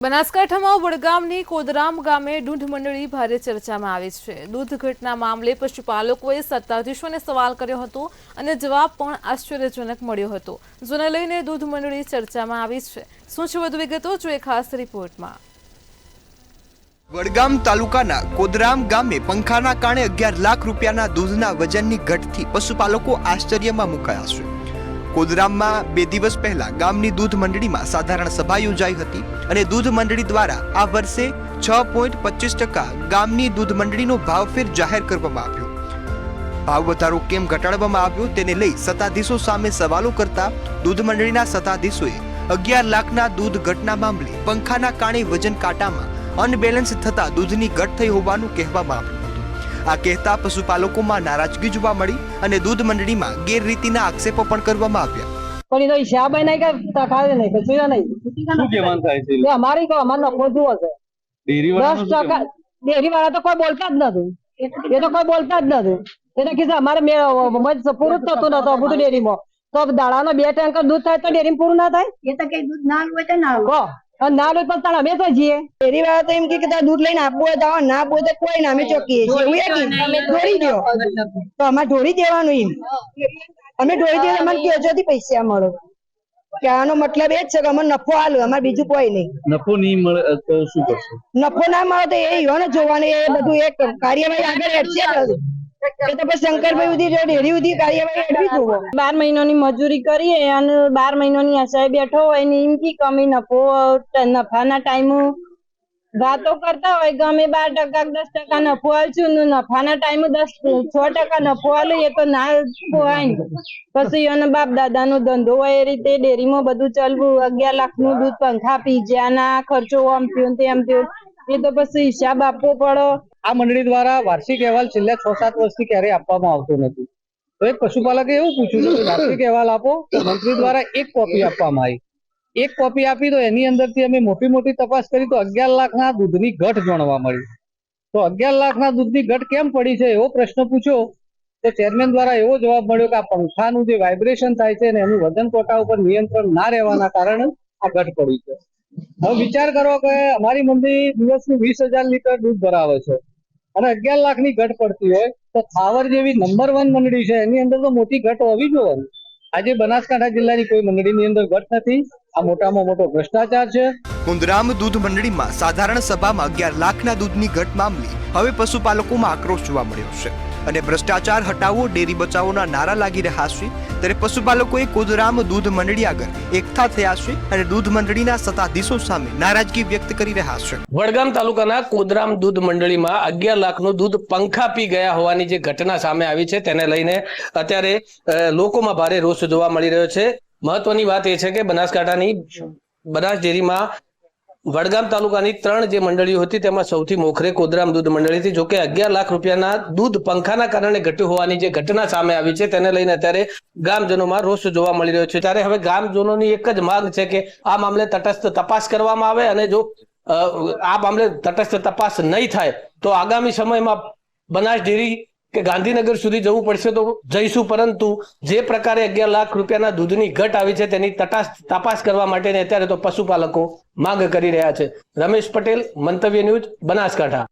બનાસકાંઠામાં વડગામની કોદરામ ગામે દૂધ મંડળી ભારે ચર્ચામાં આવી છે। દૂધ ઘટના મામલે પશુપાલકોએ સત્તાધીશોને સવાલ કર્યો હતો અને જવાબ પણ આશ્ચર્યજનક મળ્યો હતો, જેને લઈને દૂધ મંડળી ચર્ચામાં આવી છે। શું છે વધુ વિગતો જોઈએ ખાસ રિપોર્ટમાં। વડગામ તાલુકાના કોદરામ ગામે પંખાના કારણે 11 લાખ રૂપિયાના દૂધના વજનની ઘટથી પશુપાલકો આશ્ચર્યમાં મુકાયા છે। કોદરામમાં 2 દિવસ પહેલા ગામની દૂધ મંડળીમાં સાધારણ સભા યોજાઈ હતી અને દૂધ મંડળી દ્વારા આ વર્ષે 6.25% ગામની દૂધ મંડળીનો ભાવફેર જાહેર કરવામાં આવ્યો। ભાવ વધારો કેમ ઘટાડવામાં આવ્યો તેને લઈ સત્તાધીશો સામે સવાલો કરતા દૂધ મંડળીના સત્તાધીશોએ 11 લાખના દૂધ ઘટના મામલે પંખાના કારણે વજન કાંટામાં અનબેલેન્સ થતા દૂધની ઘટ થઈ હોવાનું કહેવામાં આવ્યું હતું। આ કહેતા પશુપાલકોમાં નારાજગી જોવા મળી અને દૂધ મંડળીમાં ગેરરીતિના આક્ષેપો પણ કરવામાં આવ્યા। પણ એનો હિસાબ નહીં કે તકાવે નહીં કે શું નહીં શું કહેવાનું થાય છે? એ અમારી કો અમાર નફો જુઓ છે 10%। ડેરી વાળા તો કોઈ બોલતા જ નથી, એ તો કોઈ બોલતા જ નથી। એટલે કીધું અમારે પૂરું જ થતું નતું બધું ડેરીમાં, તો દાડાનો 2 ટેન્કર દૂધ થાય તો ડેરી પૂરું ના થાય? એ તો કઈ દૂધ ના હોય તો ના હોય, ના લો પણ અમે તો જઈએ ડેરી વાળા તો એમ કે દૂધ લઈને આપવું હોય તો ના આપવું હોય તો કોઈ ના, અમે ચોકીએ છીએ તમે ઢોળી દો તો અમારે ઢોળી દેવાનું, એમ અમે ઢોળી દઈએ અમને કેજોથી પૈસા મળો। કે આનો મતલબ એ જ છે કે અમને નફો આલો, અમારે બીજું કોઈ નહીં। નફો નહીં મળે તો શું કરશો? નફો ના મળે તો એ યોને જોવાનું, એ બધું એક કાર્યવાહી આગળ હેડશે એ તો પછી શંકરભાઈ સુધી ડેરી સુધી કાર્યવાહી હેડવી જુઓ। 12 મહિનાની મજૂરી કરીએ અને 12 મહિનાની આશાએ બેઠો હોય ને એમ કી કમી નફો નફાના ટાઈમ વાતો કરતા હોય ગમે 12% 10% નફો આલશું, નફાના ટાઈમ 6% નફો આલે એ તો ના પોહાય। પછી એનો બાપ દાદાનો ધંધો હોય એ રીતે ડેરીમાં બધું ચાલવું, 11 લાખનું દૂધ પંખા પીઝાના ખર્ચો આમ થયો તેમ થયો, એ તો પછી હિસાબ આપવો પડે। આ મંડળી દ્વારા વાર્ષિક અહેવાલ છેલ્લા 6-7 વર્ષથી ક્યારેય આપવામાં આવતો નથી, તો એક પશુપાલકે એવું પૂછ્યું કે વાર્ષિક અહેવાલ આપો, તો મંત્રી દ્વારા એક કોપી આપવામાં આવી। એક કોપી આપી તો એની અંદરથી અમે મોટી તપાસ કરી તો 11 લાખના દૂધની ઘટ જાણવા મળી। તો 11 લાખના દૂધની ઘટ કેમ પડી છે એવો પ્રશ્ન પૂછ્યો તો ચેરમેન દ્વારા એવો જવાબ મળ્યો કે આ પંખાનું જે વાઇબ્રેશન થાય છે ને એનું વજન કોટા ઉપર નિયંત્રણ ના રહેવાના કારણે આ ઘટ પડી છે। હવે વિચાર કરો કે અમારી મંડળી દિવસનું 20,000 લીટર દૂધ ભરાવે છે અને 11 લાખની ઘટ પડતી હોય તો થાવર જેવી નંબર 1 મંડળી છે એની અંદર તો મોટી ઘટ હોવી જોઈએ। આજે બનાસકાંઠા જિલ્લાની કોઈ મંડળીની અંદર ઘટ નથી, આ મોટામાં મોટો ભ્રષ્ટાચાર છે। કોદરામ દૂધ મંડળીમાં સાધારણ સભામાં 11 લાખના દૂધની ઘટ મામલે હવે પશુપાલકોમાં આક્રોશ જોવા મળ્યો છે અને ભ્રષ્ટાચાર હટાવો ડેરી બચાવોના નારા લાગી રહ્યા છે, ત્યારે પશુપાલકોએ કોદરામ દૂધ મંડળી આગળ એકઠા થયા છે અને દૂધ મંડળીના સત્તાધીશો સામે નારાજગી વ્યક્ત કરી રહ્યા છે। વડગામ તાલુકાના કોદરામ દૂધ મંડળીમાં 11 લાખનું દૂધ પંખા પી ગયા હોવાની જે ઘટના સામે આવી છે તેને લઈને અત્યારે લોકોમાં ભારે રોષ જોવા મળી રહ્યો છે। મહત્વની વાત એ છે કે બનાસકાંઠાની બનાસ ડેરીમાં વડગામ તાલુકાની 3 જે મંડળીઓ હતી તેમાં સૌથી મોખરે કોદરામ દૂધ મંડળી હતી। જોકે 11 લાખ રૂપિયાના દૂધ પંખાના કારણે ઘટ્યું હોવાની જે ઘટના સામે આવી છે તેને લઈને અત્યારે ગામજનોમાં રોષ જોવા મળી રહ્યો છે। ત્યારે હવે ગામજનોની એક જ માંગ છે કે આ મામલે તટસ્થ તપાસ કરવામાં આવે અને જો આ મામલે તટસ્થ તપાસ નહીં થાય તો આગામી સમયમાં બનાસ ડેરી કે ગાંધીનગર સુધી જવું પડશે તો જઈશું, પરંતુ જે પ્રકારે 11 લાખ રૂપિયાના દૂધની ઘટ આવી છે તેની તપાસ કરવા માટે અત્યારે તો પશુપાલકો માંગ કરી રહ્યા છે। રમેશ પટેલ, મંતવ્ય ન્યૂઝ, બનાસકાંઠા।